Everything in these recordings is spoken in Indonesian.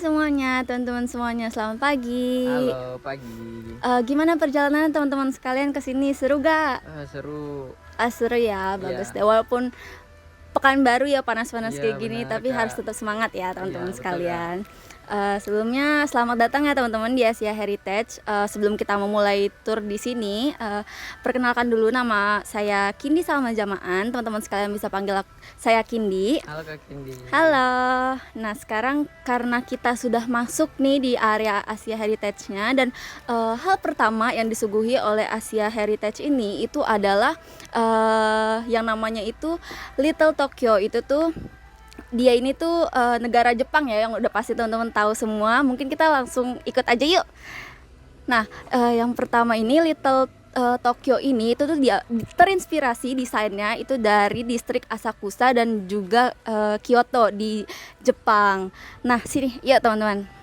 semuanya, teman-teman semuanya, selamat pagi. Halo, pagi. Gimana perjalanan teman-teman sekalian ke sini? Seru gak? Seru. Seru ya, bagus Iya. deh. Walaupun pekan baru ya panas-panas Iya, kayak gini, benar, tapi harus Kak. tetap semangat ya Iya, teman-teman betul, Kak. sekalian. Sebelumnya selamat datang ya teman-teman di Asia Heritage. Sebelum kita memulai tour di sini, perkenalkan dulu nama saya Kindi sama Jamaan. Teman-teman sekalian bisa panggil saya Kindi. Halo, Kak Kindi. Halo. Nah, sekarang karena kita sudah masuk nih di area Asia Heritage-nya dan hal pertama yang disuguhi oleh Asia Heritage ini itu adalah yang namanya itu Little Tokyo. Itu tuh dia ini tuh negara Jepang ya, yang udah pasti teman-teman tahu semua. Mungkin kita langsung ikut aja yuk. Nah, yang pertama ini Little Tokyo ini itu tuh dia terinspirasi desainnya itu dari distrik Asakusa dan juga Kyoto di Jepang. Nah, sini ya teman-teman.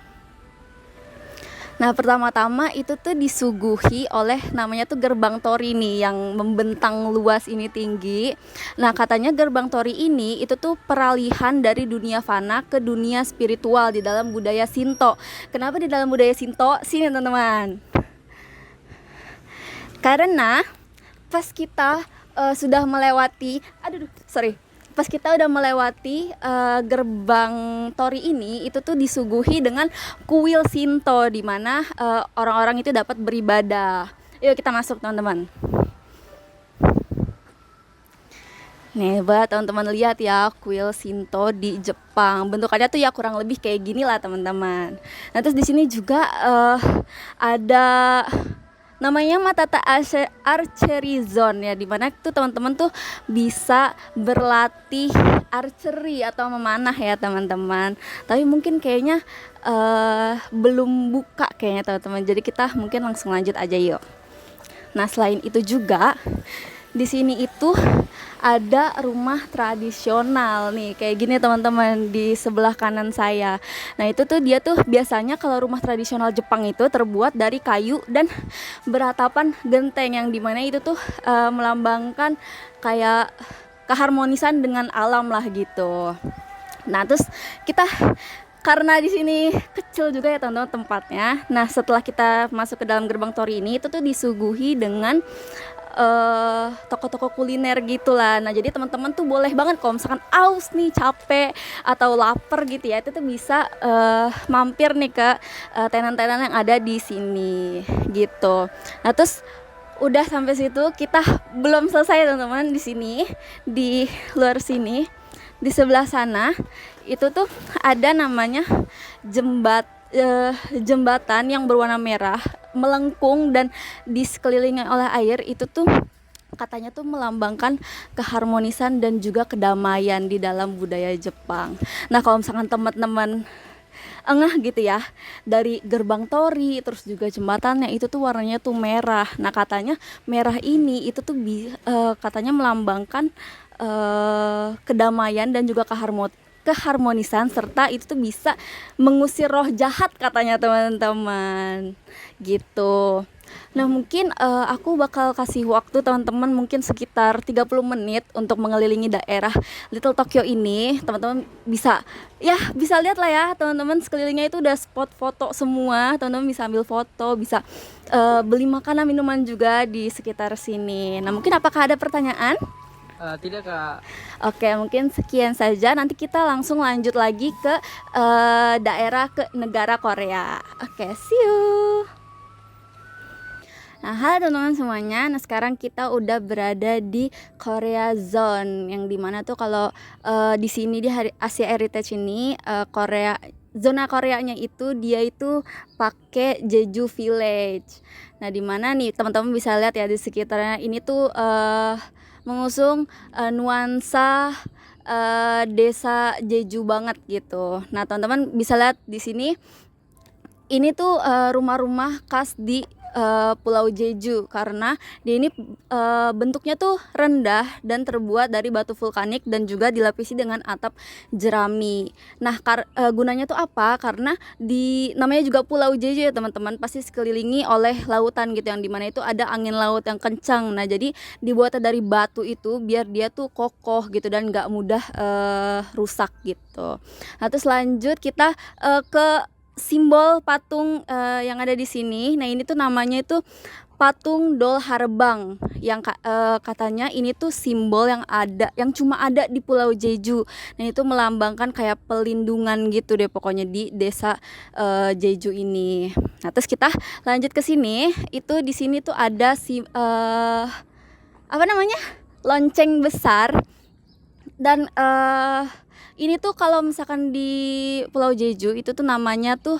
Nah, pertama-tama itu tuh disuguhi oleh namanya tuh gerbang tori nih yang membentang luas ini tinggi. Nah, katanya gerbang tori ini itu tuh peralihan dari dunia fana ke dunia spiritual di dalam budaya Shinto. Kenapa di dalam budaya Shinto? Sini teman-teman. Karena pas kita sudah melewati, pas kita udah melewati gerbang tori ini, itu tuh disuguhi dengan kuil Shinto di mana orang-orang itu dapat beribadah. Yuk kita masuk teman-teman. Nih, buat teman-teman lihat ya, kuil Shinto di Jepang. Bentukannya tuh ya kurang lebih kayak gini lah teman-teman. Nah, terus di sini juga ada namanya Matata Archery Zone ya, dimana tuh teman-teman tuh bisa berlatih archery atau memanah ya teman-teman. Tapi mungkin kayaknya belum buka kayaknya teman-teman. Jadi kita mungkin langsung lanjut aja yuk. Nah, selain itu juga di sini itu ada rumah tradisional nih kayak gini teman-teman di sebelah kanan saya. Nah, itu tuh dia tuh biasanya kalau rumah tradisional Jepang itu terbuat dari kayu dan beratapan genteng yang dimana itu tuh melambangkan kayak keharmonisan dengan alam lah gitu. Nah, terus kita karena di sini kecil juga ya teman-teman tempatnya. Nah, setelah kita masuk ke dalam gerbang tori ini itu tuh disuguhi dengan toko-toko kuliner gitulah. Nah, jadi teman-teman tuh boleh banget kalau misalkan aus nih, capek atau lapar gitu ya, itu tuh bisa mampir nih ke tenan-tenan yang ada di sini gitu. Nah, terus udah sampai situ, kita belum selesai teman-teman. Di sini di luar sini di sebelah sana itu tuh ada namanya jembatan yang berwarna merah melengkung dan di sekelilingnya oleh air. Itu tuh katanya tuh melambangkan keharmonisan dan juga kedamaian di dalam budaya Jepang. Nah, kalau misalkan teman-teman engah gitu ya, dari gerbang tori terus juga jembatannya itu tuh warnanya tuh merah. Nah, katanya merah ini itu tuh katanya melambangkan kedamaian dan juga keharmonisan, serta itu tuh bisa mengusir roh jahat katanya teman-teman gitu. Nah, mungkin aku bakal kasih waktu teman-teman mungkin sekitar 30 menit untuk mengelilingi daerah Little Tokyo ini. Teman-teman bisa lihat lah ya teman-teman, sekelilingnya itu udah spot foto semua. Teman-teman bisa ambil foto, bisa beli makanan minuman juga di sekitar sini. Nah, mungkin apakah ada pertanyaan? Tidak, Kak. Oke, mungkin sekian saja. Nanti kita langsung lanjut lagi ke negara Korea. Oke, see you. Nah, halo teman-teman semuanya. Nah, sekarang kita udah berada di Korea Zone, yang dimana tuh kalau di sini di Asia Heritage ini zona Koreanya itu dia itu pakai Jeju Village. Nah, dimana nih teman-teman bisa lihat ya di sekitarnya ini tuh mengusung nuansa desa Jeju banget gitu. Nah, teman-teman bisa lihat di sini ini tuh rumah-rumah khas di Pulau Jeju, karena dia ini bentuknya tuh rendah dan terbuat dari batu vulkanik dan juga dilapisi dengan atap jerami. Nah, gunanya tuh apa? Karena namanya juga Pulau Jeju ya teman-teman, pasti sekelilingi oleh lautan gitu, yang dimana itu ada angin laut yang kencang. Nah, jadi dibuatnya dari batu itu biar dia tuh kokoh gitu dan nggak mudah rusak gitu. Nah, terus lanjut kita ke simbol patung yang ada di sini. Nah, ini tuh namanya itu patung Dol Harbang yang katanya ini tuh simbol yang cuma ada di Pulau Jeju. Nah, itu melambangkan kayak pelindungan gitu deh pokoknya di desa Jeju ini. Nah, terus kita lanjut ke sini. Itu di sini tuh ada apa namanya? Lonceng besar. Dan ini tuh kalau misalkan di Pulau Jeju itu tuh namanya tuh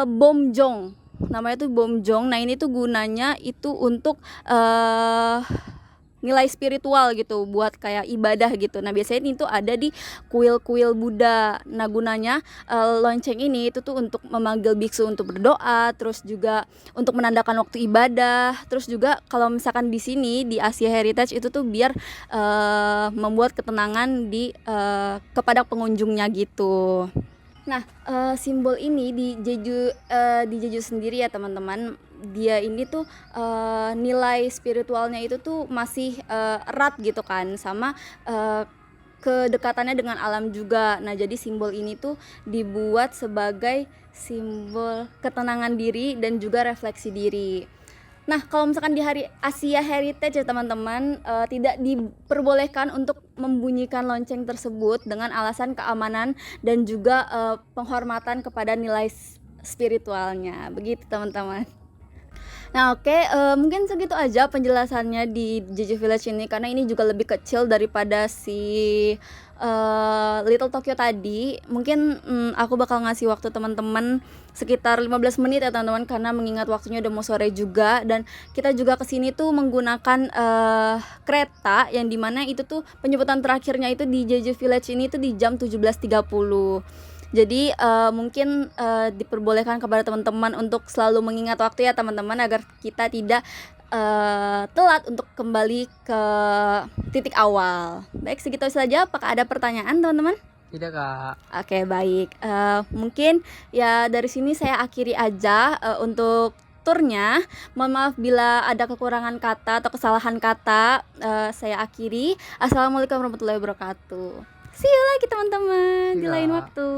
bomjong. Namanya tuh bomjong. Nah, ini tuh gunanya itu untuk nilai spiritual gitu, buat kayak ibadah gitu. Nah, biasanya ini tuh ada di kuil-kuil Buddha. Nah, gunanya lonceng ini itu tuh untuk memanggil biksu untuk berdoa, terus juga untuk menandakan waktu ibadah. Terus juga kalau misalkan di sini di Asia Heritage itu tuh biar membuat ketenangan kepada pengunjungnya gitu. Nah, simbol ini di Jeju sendiri ya teman-teman, dia ini tuh nilai spiritualnya itu tuh masih erat gitu kan, sama kedekatannya dengan alam juga. Nah, jadi simbol ini tuh dibuat sebagai simbol ketenangan diri dan juga refleksi diri. Nah, kalau misalkan di hari Asia Heritage ya teman-teman, tidak diperbolehkan untuk membunyikan lonceng tersebut dengan alasan keamanan dan juga penghormatan kepada nilai spiritualnya. Begitu teman-teman. Nah, oke, mungkin segitu aja penjelasannya di Jeju Village ini, karena ini juga lebih kecil daripada si Little Tokyo tadi. Mungkin aku bakal ngasih waktu teman-teman sekitar 15 menit ya teman-teman, karena mengingat waktunya udah mau sore juga, dan kita juga kesini tuh menggunakan kereta yang dimana itu tuh penyebutan terakhirnya itu di Jeju Village ini tuh di jam 17.30. Jadi mungkin diperbolehkan kepada teman-teman untuk selalu mengingat waktu ya teman-teman, agar kita tidak telat untuk kembali ke titik awal. Baik, segitu saja. Apakah ada pertanyaan teman-teman? Tidak kak. Oke, baik. Mungkin ya dari sini saya akhiri aja untuk turnya. Mohon maaf bila ada kekurangan kata atau kesalahan kata. Saya akhiri. Assalamualaikum warahmatullahi wabarakatuh. See you lagi teman-teman di lain Tidak. waktu.